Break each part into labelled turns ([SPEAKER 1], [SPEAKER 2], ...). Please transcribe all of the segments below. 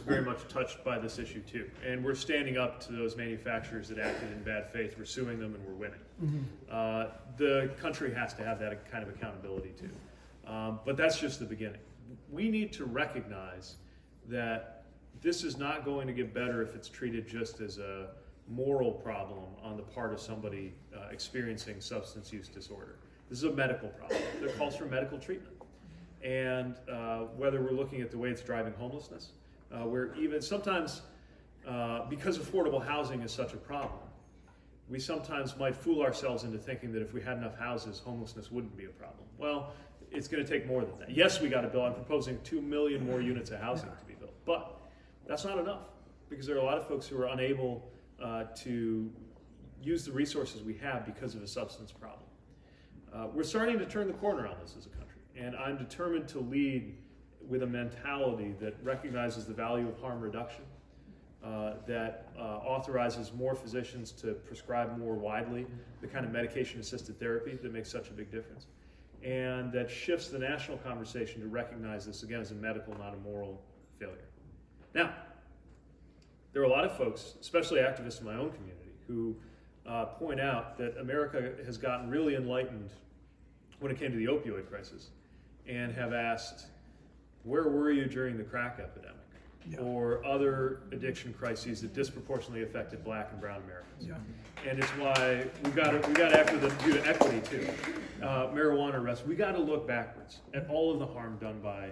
[SPEAKER 1] very much touched by this issue too. And we're standing up to those manufacturers that acted in bad faith. We're suing them and we're winning. The country has to have that kind of accountability too. But that's just the beginning. We need to recognize that this is not going to get better if it's treated just as a moral problem on the part of somebody experiencing substance use disorder. This is a medical problem that calls for medical treatment. And whether we're looking at the way it's driving homelessness, where even sometimes, because affordable housing is such a problem, we sometimes might fool ourselves into thinking that if we had enough houses, homelessness wouldn't be a problem. Well, it's going to take more than that. Yes, we got to build. I'm proposing 2 million more units of housing to be built, but that's not enough because there are a lot of folks who are unable to use the resources we have because of a substance problem. We're starting to turn the corner on this as a country, and I'm determined to lead with a mentality that recognizes the value of harm reduction, that authorizes more physicians to prescribe more widely the kind of medication-assisted therapy that makes such a big difference, and that shifts the national conversation to recognize this again as a medical, not a moral failure. Now, there are a lot of folks, especially activists in my own community, who point out that America has gotten really enlightened when it came to the opioid crisis and have asked, where were you during the crack epidemic? Or other addiction crises that disproportionately affected Black and brown Americans. And it's why we got after the due to equity too. Marijuana arrests, we got to look backwards at all of the harm done by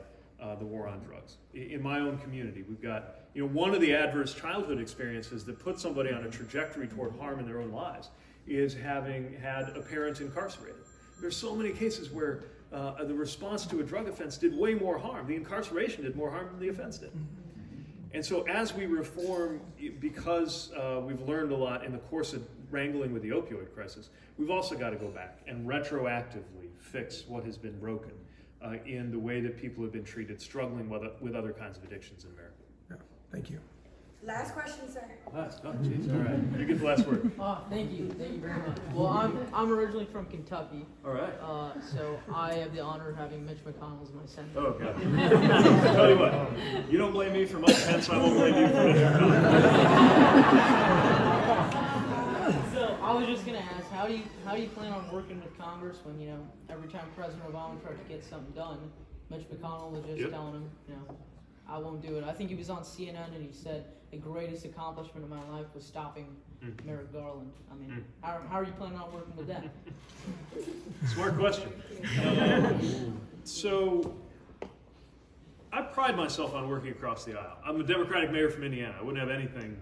[SPEAKER 1] the war on drugs. In my own community, we've got, one of the adverse childhood experiences that puts somebody on a trajectory toward harm in their own lives is having had a parent incarcerated. There's so many cases where the response to a drug offense did way more harm. The incarceration did more harm than the offense did. And so as we reform, because we've learned a lot in the course of wrangling with the opioid crisis, we've also got to go back and retroactively fix what has been broken in the way that people have been treated struggling with other kinds of addictions in America.
[SPEAKER 2] Yeah, thank you.
[SPEAKER 3] Last question, sir.
[SPEAKER 1] Last, oh geez, all right. You get the last word.
[SPEAKER 4] Thank you very much. Well, I'm originally from Kentucky.
[SPEAKER 1] All right.
[SPEAKER 4] So I have the honor of having Mitch McConnell as my senator.
[SPEAKER 1] Oh, God. Tell you what, you don't blame me for Mike Pence, I won't blame you for Mitch McConnell.
[SPEAKER 4] So I was just gonna ask, how do you plan on working with Congress when every time President Obama tried to get something done, Mitch McConnell was just telling him, I won't do it. I think he was on CNN and he said the greatest accomplishment of my life was stopping Merrick Garland. I mean, how are you planning on working with that?
[SPEAKER 1] Smart question. So I pride myself on working across the aisle. I'm a Democratic mayor from Indiana. I wouldn't have anything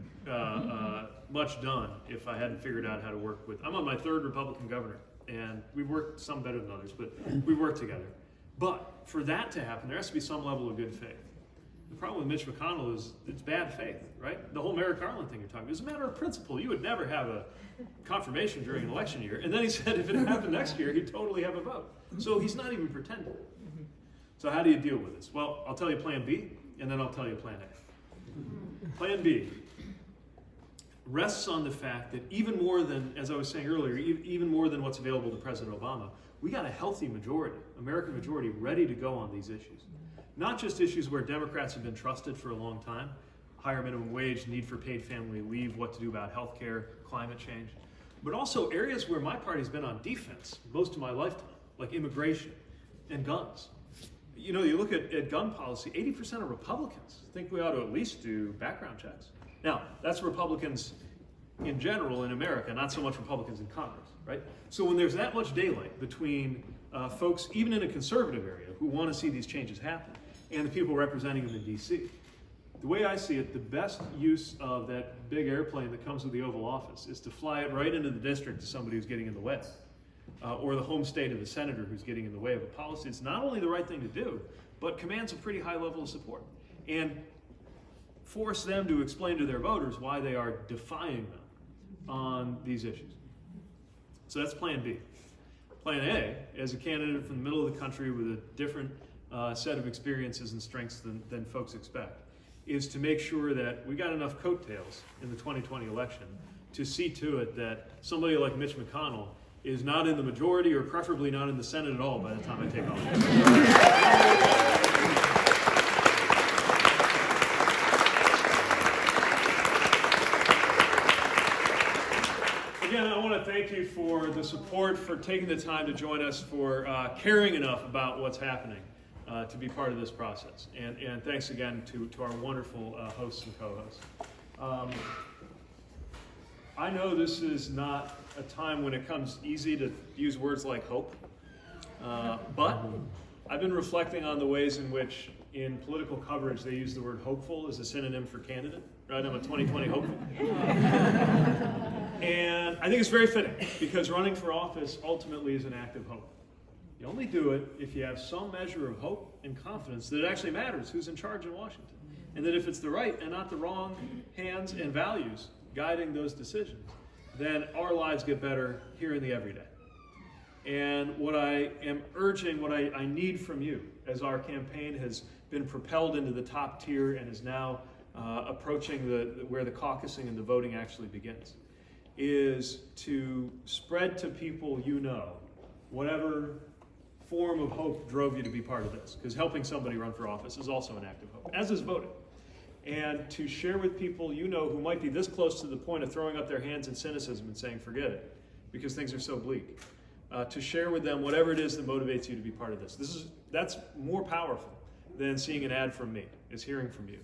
[SPEAKER 1] much done if I hadn't figured out how to work with. I'm on my third Republican governor, and we've worked some better than others, but we work together. But for that to happen, there has to be some level of good faith. The problem with Mitch McConnell is it's bad faith, right? The whole Merrick Garland thing you're talking about is a matter of principle. You would never have a confirmation during an election year. And then he said if it happened next year, he'd totally have a vote. So he's not even pretending. So how do you deal with this? Well, I'll tell you plan B, and then I'll tell you plan A. Plan B rests on the fact that even more than, as I was saying earlier, even more than what's available to President Obama, we got a healthy majority, American majority, ready to go on these issues. Not just issues where Democrats have been trusted for a long time, higher minimum wage, need for paid family leave, what to do about health care, climate change, but also areas where my party's been on defense most of my lifetime, like immigration and guns. You look at gun policy, 80% of Republicans think we ought to at least do background checks. Now, that's Republicans in general in America, not so much Republicans in Congress, right? So when there's that much daylight between folks, even in a conservative area, who want to see these changes happen, and the people representing them in D.C., the way I see it, the best use of that big airplane that comes with the Oval Office is to fly it right into the district of somebody who's getting in the way, or the home state of the senator who's getting in the way of a policy. It's not only the right thing to do, but commands a pretty high level of support, and force them to explain to their voters why they are defying them on these issues. So that's plan B. Plan A, as a candidate from the middle of the country with a different set of experiences and strengths than folks expect, is to make sure that we got enough coattails in the 2020 election to see to it that somebody like Mitch McConnell is not in the majority or preferably not in the Senate at all by the time I take office. thank you for the support, for taking the time to join us, for caring enough about what's happening to be part of this process. And thanks again to our wonderful hosts and co-hosts. I know this is not a time when it comes easy to use words like hope, but I've been reflecting on the ways in which in political coverage they use the word hopeful as a synonym for candidate. Right, I'm a 2020 hopeful. And I think it's very fitting, because running for office ultimately is an act of hope. You only do it if you have some measure of hope and confidence that it actually matters who's in charge in Washington. And that if it's the right and not the wrong hands and values guiding those decisions, then our lives get better here in the everyday. And what I am urging, what I need from you, as our campaign has been propelled into the top tier and is now approaching where the caucusing and the voting actually begins, is to spread to people you know whatever form of hope drove you to be part of this. Because helping somebody run for office is also an act of hope, as is voting. And to share with people you know who might be this close to the point of throwing up their hands in cynicism and saying, forget it, because things are so bleak. To share with them whatever it is that motivates you to be part of this. That's more powerful than seeing an ad from me, is hearing from you.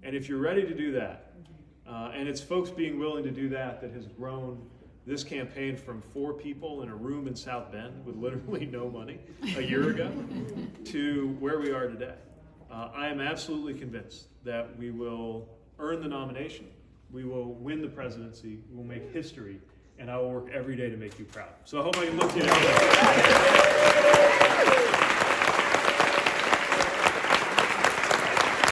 [SPEAKER 1] And if you're ready to do that, and it's folks being willing to do that has grown this campaign from 4 people in a room in South Bend with literally no money a year ago to where we are today. I am absolutely convinced that we will earn the nomination, we will win the presidency, we will make history, and I will work every day to make you proud. So I hope I can look to you.